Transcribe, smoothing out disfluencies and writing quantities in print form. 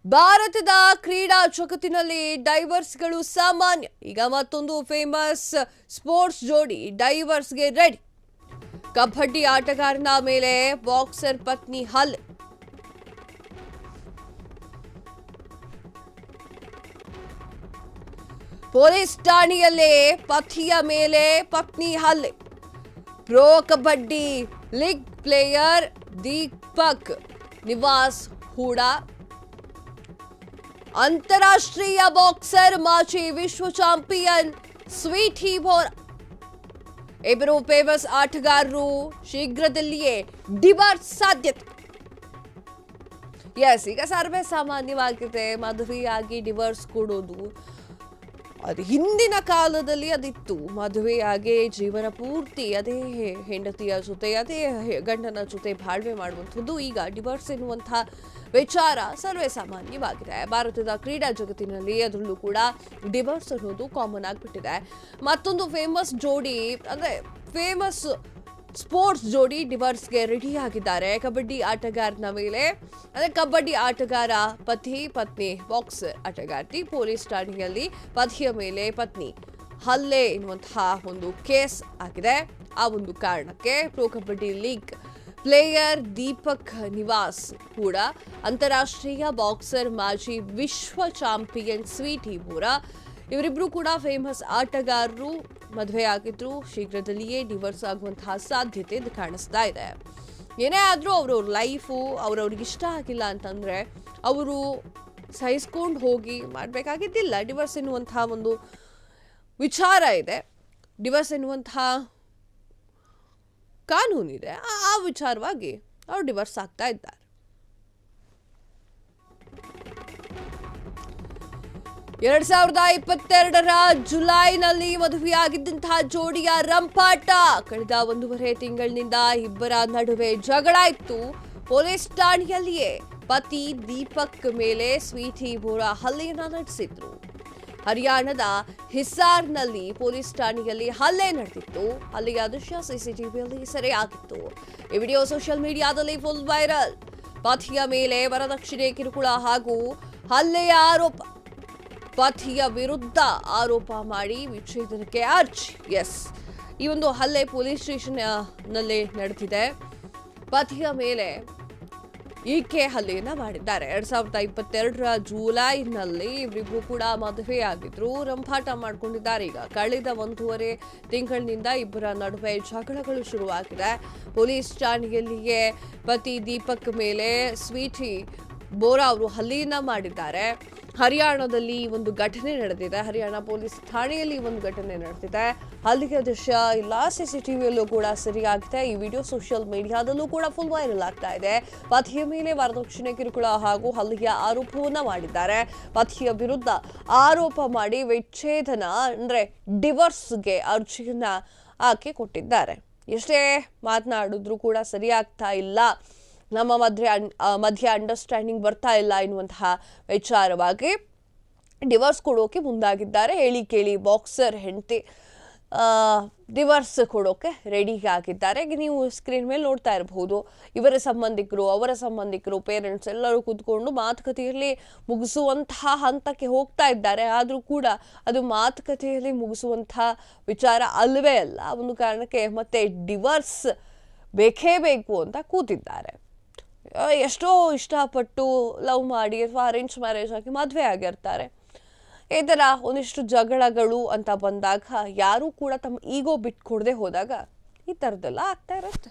ಭಾರತದ ಕ್ರೀಡಾ ಜಗತ್ತಿನಲ್ಲಿ ಡೈವರ್ಸ್ಗಳು ಸಾಮಾನ್ಯ. ಈಗ ಮತ್ತೊಂದು ಫೇಮಸ್ ಸ್ಪೋರ್ಟ್ಸ್ ಜೋಡಿ ಡೈವರ್ಸ್ಗೆ ರೆಡಿ. ಕಬಡ್ಡಿ ಆಟಗಾರನ ಮೇಲೆ ಬಾಕ್ಸರ್ ಪತ್ನಿ ಹಲ್ಲೆ. ಪೊಲೀಸ್ ಠಾಣೆಯಲ್ಲೇ ಪತಿಯ ಮೇಲೆ ಪತ್ನಿ ಹಲ್ಲೆ. Pro kabaddi league player Deepak Niwas Hooda, ಅಂತಾರಾಷ್ಟ್ರೀಯ ಬಾಕ್ಸರ್ ಮಾಜಿ ವಿಶ್ವ ಚಾಂಪಿಯನ್ ಸ್ವೀಟಿ ಬೋರಾ, ಇಬ್ಬರು ಫೇಮಸ್ ಆಟಗಾರರು ಶೀಘ್ರದಲ್ಲಿಯೇ ಡಿವೋರ್ಸ್ ಸಾಧ್ಯತೆ. ಈಗ ಸರ್ವೇ ಸಾಮಾನ್ಯವಾಗಿದೆ ಮದುವೆಯಾಗಿ ಡಿವೋರ್ಸ್ ಕೊಡೋದು. ಅದು ಹಿಂದಿನ ಕಾಲದಲ್ಲಿ ಅದಿತ್ತು. ಮದುವೆಯಾಗಿ ಜೀವನ ಪೂರ್ತಿ ಅದೇ ಹೆಂಡತಿಯ ಜೊತೆ ಅದೇ ಗಂಡನ ಜೊತೆ ಬಾಳ್ವೆ ಮಾಡುವಂಥದ್ದು. ಈಗ ಡಿವೋರ್ಸ್ ಎನ್ನುವಂತಹ ವಿಚಾರ ಸರ್ವೇ ಸಾಮಾನ್ಯವಾಗಿದೆ. ಭಾರತದ ಕ್ರೀಡಾ ಜಗತ್ತಿನಲ್ಲಿ ಅದರಲ್ಲೂ ಕೂಡ ಡಿವೋರ್ಸ್ ಅನ್ನೋದು ಕಾಮನ್ ಆಗಿಬಿಟ್ಟಿದೆ. ಮತ್ತೊಂದು ಫೇಮಸ್ ಜೋಡಿ ಅಂದ್ರೆ ಫೇಮಸ್ ಸ್ಪೋರ್ಟ್ಸ್ ಜೋಡಿ ಡಿವೋರ್ಸ್ಗೆ ರೆಡಿ ಆಗಿದ್ದಾರೆ. ಕಬಡ್ಡಿ ಆಟಗಾರನ ಮೇಲೆ ಅಂದ್ರೆ ಕಬಡ್ಡಿ ಆಟಗಾರ ಪತಿ ಪತ್ನಿ ಬಾಕ್ಸರ್ ಆಟಗಾರ್ತಿ. ಪೊಲೀಸ್ ಠಾಣೆಯಲ್ಲಿ ಪತಿಯ ಮೇಲೆ ಪತ್ನಿ ಹಲ್ಲೆ ಎನ್ನುವಂತಹ ಒಂದು ಕೇಸ್ ಆಗಿದೆ. ಆ ಒಂದು ಕಾರಣಕ್ಕೆ pro kabaddi league player Deepak Niwas ಕೂಡ ಅಂತಾರಾಷ್ಟ್ರೀಯ ಬಾಕ್ಸರ್ ಮಾಜಿ ವಿಶ್ವ ಚಾಂಪಿಯನ್ ಸ್ವೀಟಿ ಬೋರಾ, ಇವರಿಬ್ರು ಕೂಡ ಫೇಮಸ್ ಆಟಗಾರರು ಮದುವೆ ಆಗಿದ್ರು. ಶೀಘ್ರದಲ್ಲಿಯೇ ಡಿವೋರ್ಸ್ ಆಗುವಂತಹ ಸಾಧ್ಯತೆ ಕಾಣಿಸ್ತಾ ಇದೆ. ಏನೇ ಆದರೂ ಅವ್ರವ್ರ ಲೈಫು ಅವ್ರವ್ರಿಗೆ ಇಷ್ಟ ಆಗಿಲ್ಲ ಅಂತಂದ್ರೆ ಅವರು ಸಹಿಸ್ಕೊಂಡು ಹೋಗಿ ಮಾಡಬೇಕಾಗಿದ್ದಿಲ್ಲ. ಡಿವೋರ್ಸ್ ಎನ್ನುವಂತಹ ಒಂದು ವಿಚಾರ ಇದೆ, ಡಿವೋರ್ಸ್ ಎನ್ನುವಂತಹ ಕಾನೂನಿದೆ. ಆ ವಿಚಾರವಾಗಿ ಅವ್ರು ಡಿವೋರ್ಸ್ ಆಗ್ತಾ ಇದ್ದಾರೆ. ಎರಡ್ 2022 ಜುಲೈನಲ್ಲಿ ಮದುವೆಯಾಗಿದ್ದಂತಹ ಜೋಡಿಯ ರಂಪಾಟ. ಕಳೆದ 1.5 ತಿಂಗಳಿನಿಂದ ಇಬ್ಬರ ನಡುವೆ ಜಗಳ ಇತ್ತು. ಪೊಲೀಸ್ ಠಾಣೆಯಲ್ಲಿಯೇ ಪತಿ ದೀಪಕ್ ಮೇಲೆ ಸ್ವೀಟಿ ಬೋರಾ ಹಲ್ಲೆಯನ್ನ ನಡೆಸಿದ್ರು. ಹರಿಯಾಣದ ಹಿಸಾರ್ನಲ್ಲಿ ಪೊಲೀಸ್ ಠಾಣೆಯಲ್ಲಿ ಹಲ್ಲೆ ನಡೆದಿತ್ತು. ಹಲ್ಲೆಯ ದೃಶ್ಯ ಸಿಸಿಟಿವಿಯಲ್ಲಿ ಸೆರೆಯಾಗಿತ್ತು. ಈ ವಿಡಿಯೋ ಸೋಷಿಯಲ್ ಮೀಡಿಯಾದಲ್ಲಿ ಫುಲ್ ವೈರಲ್. ಪತಿಯ ಮೇಲೆ ವರದಕ್ಷಿಣೆ ಕಿರುಕುಳ ಹಾಗೂ ಹಲ್ಲೆಯ ಆರೋಪ. ಪತಿಯ ವಿರುದ್ಧ ಆರೋಪ ಮಾಡಿ ವಿಚ್ಛೇದನಕ್ಕೆ ಅರ್ಜಿ. ಈ ಒಂದು ಹಲ್ಲೆ ಪೊಲೀಸ್ ಸ್ಟೇಷನ್ ನಲ್ಲಿ ನಡೆದಿದೆ. ಪತಿಯ ಮೇಲೆ ಈಕೆ ಹಲ್ಲೆಯನ್ನ ಮಾಡಿದ್ದಾರೆ. 2022 ಜುಲೈನಲ್ಲಿ ಇವರಿಬ್ರು ಕೂಡ ಮದುವೆಯಾಗಿದ್ರು, ರಂಪಾಟ ಮಾಡ್ಕೊಂಡಿದ್ದಾರೆ. ಈಗ ಕಳೆದ 1.5 ತಿಂಗಳಿನಿಂದ ಇಬ್ಬರ ನಡುವೆ ಜಗಳಗಳು ಶುರುವಾಗಿದೆ. ಪೊಲೀಸ್ ಠಾಣೆಯಲ್ಲಿಯೇ ಪತಿ ದೀಪಕ್ ಮೇಲೆ ಸ್ವೀಟಿ ಬೋರಾ ಅವರು ಹಲ್ಲೆಯನ್ನ ಮಾಡಿದ್ದಾರೆ. ಹರಿಯಾಣದಲ್ಲಿ ಒಂದು ಘಟನೆ ನಡೆದಿದೆ. ಹರಿಯಾಣ ಪೊಲೀಸ್ ಠಾಣೆಯಲ್ಲಿ ಒಂದು ಘಟನೆ ನಡೆದಿದೆ. ಹಲ್ಲೆಯ ದೃಶ್ಯ ಎಲ್ಲ ಸಿಸಿಟಿವಿಯಲ್ಲೂ ಕೂಡ ಸರಿಯಾಗಿದೆ. ಈ ವಿಡಿಯೋ ಸೋಷಿಯಲ್ ಮೀಡಿಯಾದಲ್ಲೂ ಕೂಡ ಫುಲ್ ವೈರಲ್ ಆಗ್ತಾ ಇದೆ. ಪತಿಯ ಮೇಲೆ ವರದಕ್ಷಿಣೆ ಕಿರುಕುಳ ಹಾಗೂ ಹಲ್ಲೆಯ ಆರೋಪವನ್ನ ಮಾಡಿದ್ದಾರೆ. ಪತಿಯ ವಿರುದ್ಧ ಆರೋಪ ಮಾಡಿ ವಿಚ್ಛೇದನ ಅಂದ್ರೆ ಡಿವೋರ್ಸ್ಗೆ ಅರ್ಜಿಯನ್ನ ಆಕೆ ಕೊಟ್ಟಿದ್ದಾರೆ. ಎಷ್ಟೇ ಮಾತನಾಡಿದ್ರು ಕೂಡ ಸರಿಯಾಗ್ತಾ ಇಲ್ಲ, ನಮ್ಮ ಮಧ್ಯೆ ಅಂಡರ್ಸ್ಟ್ಯಾಂಡಿಂಗ್ ಬರ್ತಾ ಇಲ್ಲ ಎನ್ನುವಂತಹ ವಿಚಾರವಾಗಿ ಡಿವೋರ್ಸ್ ಕೊಡೋಕೆ ಮುಂದಾಗಿದ್ದಾರೆ. ಹೇಳಿ ಕೇಳಿ ಬಾಕ್ಸರ್ ಹೆಂಡತಿ ಡಿವೋರ್ಸ್ ಕೊಡೋಕೆ ರೆಡಿ ಆಗಿದ್ದಾರೆ. ನೀವು ಸ್ಕ್ರೀನ್ ಮೇಲೆ ನೋಡ್ತಾ ಇರಬಹುದು. ಇವರ ಸಂಬಂಧಿಕರು, ಅವರ ಸಂಬಂಧಿಕರು, ಪೇರೆಂಟ್ಸ್ ಎಲ್ಲರೂ ಕೂತ್ಕೊಂಡು ಮಾತುಕತೆಯಲ್ಲಿ ಮುಗಿಸುವಂತಹ ಹಂತಕ್ಕೆ ಹೋಗ್ತಾ ಇದ್ದಾರೆ. ಆದರೂ ಕೂಡ ಅದು ಮಾತುಕತೆಯಲ್ಲಿ ಮುಗಿಸುವಂತಹ ವಿಚಾರ ಅಲ್ಲವೇ ಅಲ್ಲ. ಒಂದು ಕಾರಣಕ್ಕೆ ಮತ್ತೆ ಡಿವೋರ್ಸ್ ಬೇಕೇ ಬೇಕು ಅಂತ ಕೂತಿದ್ದಾರೆ. ಎಷ್ಟೋ ಇಷ್ಟಪಟ್ಟು ಲವ್ ಮಾಡಿ ಅಥವಾ ಅರೇಂಜ್ ಮ್ಯಾರೇಜ್ ಆಗಿ ಮದುವೆ ಆಗಿರ್ತಾರೆ. ಈ ಥರ ಒಂದಿಷ್ಟು ಜಗಳಗಳು ಅಂತ ಬಂದಾಗ ಯಾರೂ ಕೂಡ ತಮ್ಮ ಈಗೋ ಬಿಟ್ಕೊಡದೆ ಹೋದಾಗ ಈ ಥರದ್ದೆಲ್ಲ ಆಗ್ತಾ ಇರುತ್ತೆ.